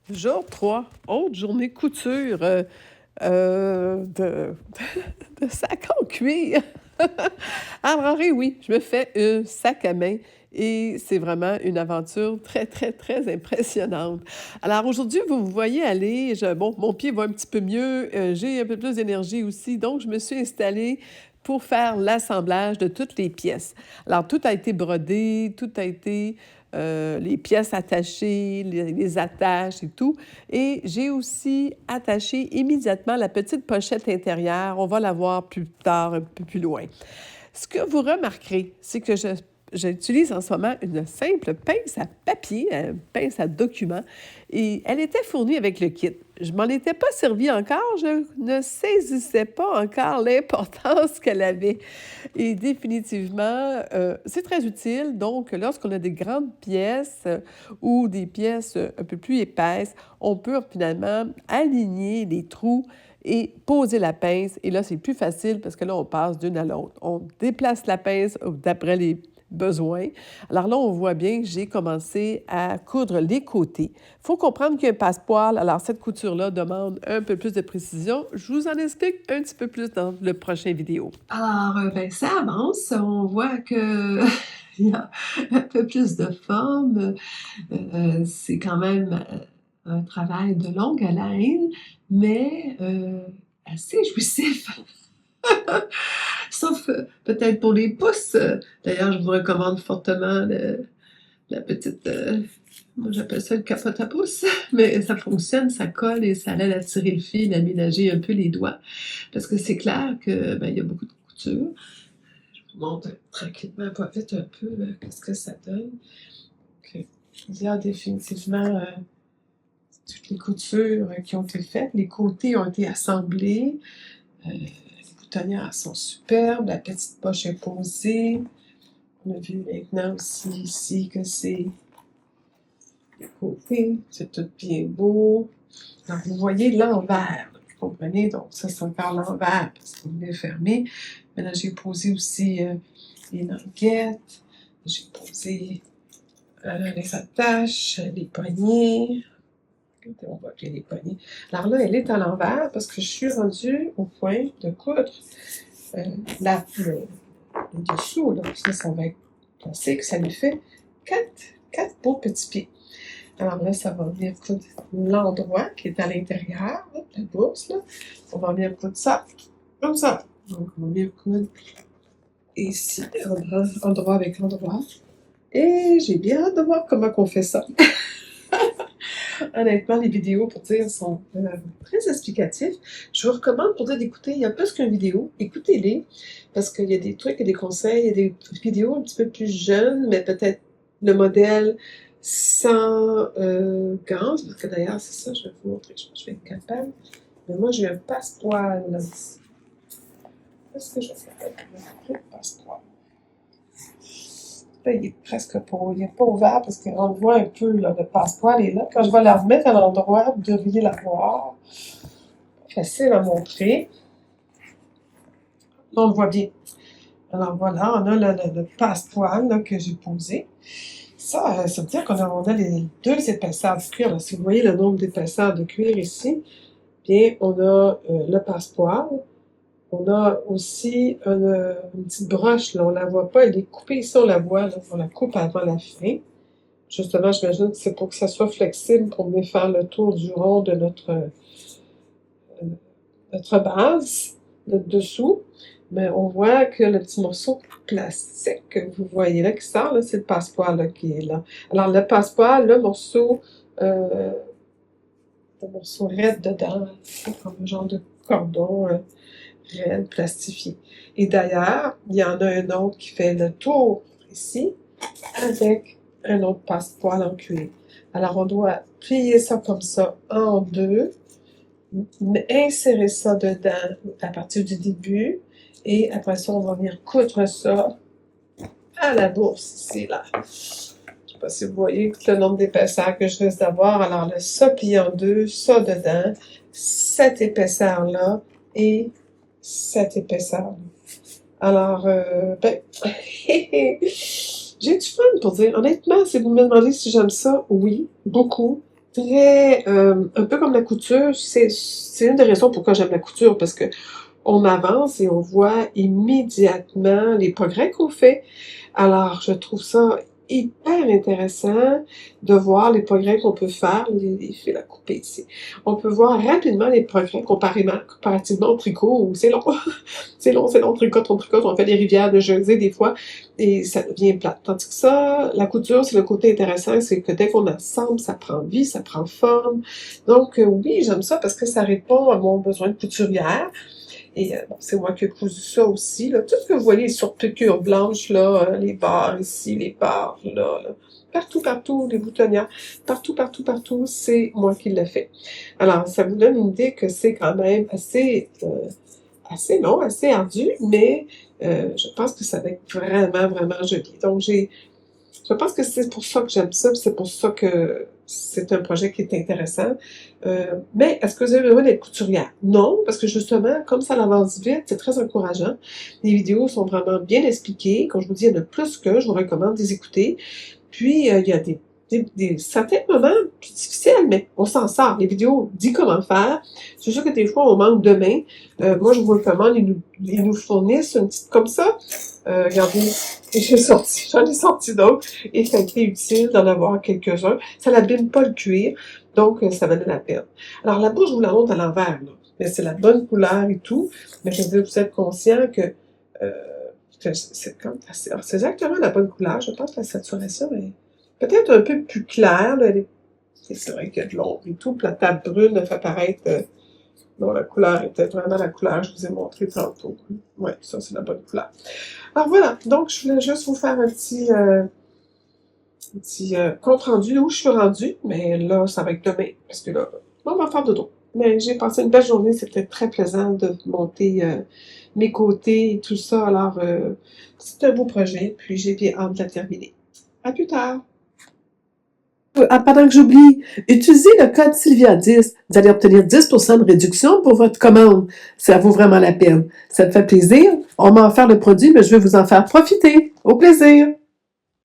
Jour 3, autre journée couture, de de sac en cuir. Alors oui, je me fais un sac à main et c'est vraiment une aventure très, très, très impressionnante. Alors aujourd'hui, vous me voyez aller, bon, mon pied va un petit peu mieux, j'ai un peu plus d'énergie aussi, donc je me suis installée pour faire l'assemblage de toutes les pièces. Alors tout a été brodé, tout a été, les pièces attachées, les attaches et tout. Et j'ai aussi attaché immédiatement la petite pochette intérieure. On va la voir plus tard, un peu plus loin. Ce que vous remarquerez, c'est que j'utilise en ce moment une simple pince à papier, une pince à document, et elle était fournie avec le kit. Je m'en étais pas servi encore, je ne saisissais pas encore l'importance qu'elle avait. Et définitivement, c'est très utile. Donc, lorsqu'on a des grandes pièces ou des pièces un peu plus épaisses, on peut finalement aligner les trous et poser la pince. Et là, c'est plus facile parce que là, on passe d'une à l'autre. On déplace la pince d'après les besoins. Alors là, on voit bien que j'ai commencé à coudre les côtés. Il faut comprendre qu'il y a un passepoil. Alors, cette couture-là demande un peu plus de précision. Je vous en explique un petit peu plus dans le prochain vidéo. Alors, ben, ça avance. On voit que il y a un peu plus de forme. C'est quand même un travail de longue haleine, mais assez jouissif. Sauf peut-être pour les pouces. D'ailleurs, je vous recommande fortement la petite, moi j'appelle ça le capote à pouce, mais ça fonctionne, ça colle et ça aide à tirer le fil, à ménager un peu les doigts. Parce que c'est clair que ben, il y a beaucoup de couture. Je vous montre tranquillement, pas vite un peu, qu'est-ce que ça donne. Okay. Il y a définitivement toutes les coutures qui ont été faites. Les côtés ont été assemblés. Les boutonnières sont superbes. La petite poche est posée. On a vu maintenant aussi ici que c'est les côtés. C'est tout bien beau. Donc, vous voyez l'envers. Vous comprenez? Donc, ça, c'est encore l'envers parce qu'on est fermé. Mais là, j'ai posé aussi les languettes. J'ai posé les attaches, les poignées. On voit qu'il y a les poignées. Alors là, elle est à l'envers parce que je suis rendue au point de coudre le dessous. Là. Ça va être classique. Ça lui fait quatre beaux petits pieds. Alors là, ça va venir coudre l'endroit qui est à l'intérieur, la bourse. Là. On va venir coudre ça, comme ça. Donc, on va venir coudre ici, endroit avec endroit. Et j'ai bien hâte de voir comment on fait ça. Honnêtement, les vidéos, pour dire, sont très explicatifs. Je vous recommande pour dire d'écouter, il y a plus qu'une vidéo, écoutez-les, parce qu'il y a des trucs et des conseils, il y a des vidéos un petit peu plus jeunes, mais peut-être le modèle sans gants, parce que d'ailleurs, c'est ça, je vais vous montrer, je vais être capable. Mais moi, j'ai un passepoil là. Qu'est-ce que je vais faire avec le passepoil? Là, il est presque pas, il n'est pas ouvert parce qu'on voit un peu là, le passepoil est là. Quand je vais la remettre à l'endroit, vous devriez la voir. Facile à montrer. On le voit bien. Alors voilà, on a le passepoil que j'ai posé. Ça veut dire qu'on a les deux épaisseurs de cuir. Là. Si vous voyez le nombre d'épaisseurs de cuir ici, bien, on a le passepoil. On a aussi une petite broche, là, on ne la voit pas, elle est coupée ici, on la voit, là, on la coupe avant la fin. Justement, j'imagine que c'est pour que ça soit flexible, pour venir faire le tour du rond de notre base, notre dessous. Mais on voit que le petit morceau plastique que vous voyez là qui sort, là, c'est le passepoil là, qui est là. Alors le passepoil, le morceau raide dedans, comme un genre de cordon raide, plastifié. Et d'ailleurs, il y en a un autre qui fait le tour ici, avec un autre passepoil en cuir. Alors on doit plier ça comme ça en deux, insérer ça dedans à partir du début, et après ça, on va venir coudre ça à la bourse ici, là. Je ne sais pas si vous voyez le nombre d'épaisseurs que je risque d'avoir. Alors, ça plié en deux, ça dedans, cette épaisseur-là et cette épaisseur-là. Alors, ben, j'ai du fun pour dire. Honnêtement, si vous me demandez si j'aime ça, oui, beaucoup. très, un peu comme la couture, c'est une des raisons pourquoi j'aime la couture, parce que on avance et on voit immédiatement les progrès qu'on fait. Alors, je trouve ça hyper intéressant de voir les progrès qu'on peut faire. Les fils à couper ici. On peut voir rapidement les progrès comparativement au tricot, où c'est long. C'est long, on tricote, on fait des rivières de jersey des fois, et ça devient plate. Tandis que ça, la couture, c'est le côté intéressant, c'est que dès qu'on assemble, ça prend vie, ça prend forme. Donc, oui, j'aime ça parce que ça répond à mon besoin de couturière. Et bon, c'est moi qui ai cousu ça aussi, là. Tout ce que vous voyez sur piqûres blanches, là, les barres ici, les barres là. Partout, les boutonnières, partout, c'est moi qui l'ai fait. Alors, ça vous donne une idée que c'est quand même assez long, assez ardu, mais je pense que ça va être vraiment joli. Donc, je pense que c'est pour ça que j'aime ça, c'est pour ça que c'est un projet qui est intéressant. Mais est-ce que vous avez besoin d'être couturière? Non, parce que justement, comme ça avance vite, c'est très encourageant. Les vidéos sont vraiment bien expliquées. Comme je vous dis, il y en a plus que, je vous recommande de les écouter. Puis, il y a certains moments plus difficiles, mais on s'en sort. Les vidéos disent comment faire. C'est sûr que des fois, on manque de main. Moi, je vous recommande, ils nous fournissent une petite comme ça. Regardez, j'en ai sorti d'autres, et ça a été utile d'en avoir quelques-uns. Ça n'abîme pas le cuir, donc ça valait la peine. Alors là-bas, je vous la montre à l'envers, là. Mais c'est la bonne couleur et tout, mais je veux dire, vous êtes conscient que c'est exactement la bonne couleur. Je pense que la saturation est peut-être un peu plus claire, là. C'est vrai qu'il y a de l'ombre et tout, puis la table brune fait paraître... non, la couleur était vraiment la couleur que je vous ai montré tantôt. Ouais, ça, c'est la bonne couleur. Alors voilà, donc je voulais juste vous faire un petit compte rendu où je suis rendue, mais là, ça va être demain, parce que là, on va faire dodo. Mais j'ai passé une belle journée, c'était très plaisant de monter mes côtés et tout ça, alors c'est un beau projet, puis j'ai bien hâte de la terminer. À plus tard! Ah, pendant que j'oublie, utilisez le code Sylvia10. Vous allez obtenir 10% de réduction pour votre commande. Ça vaut vraiment la peine. Ça me fait plaisir. On m'a offert le produit, mais je vais vous en faire profiter. Au plaisir!